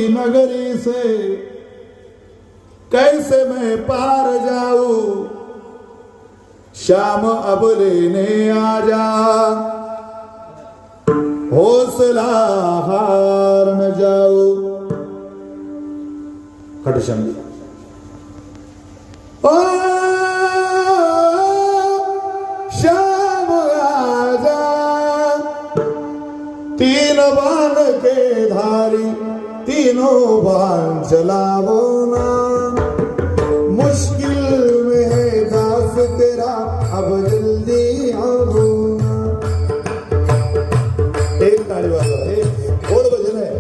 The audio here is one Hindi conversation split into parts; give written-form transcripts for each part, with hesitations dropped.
नगरी से कैसे मैं पार जाऊं, शाम अब लेने आ जा, हौसला हार न जाओ। खटशंदी ओ शाम आजा, तीन बाण के धारी तीनों बाण चलावो ना, मुश्किल में है दास तेरा अब जल्दी आओ ना। एक ताली वाला और भजन है।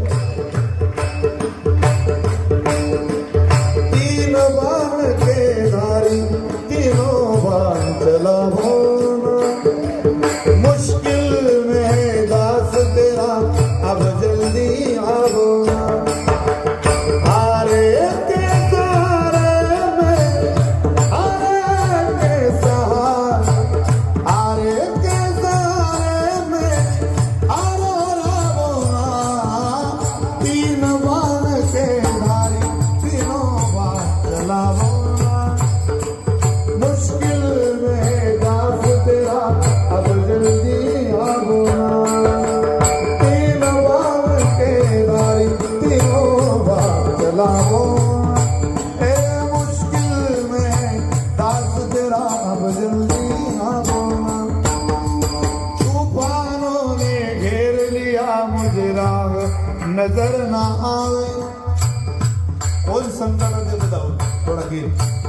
तीन बाण के धारी तीनों बाण चलावो ना, मुश्किल में है दास तेरा अब जल्दी आओ ना। नजर ना आवे। कौन संकट है बताओ थोड़ा गीत।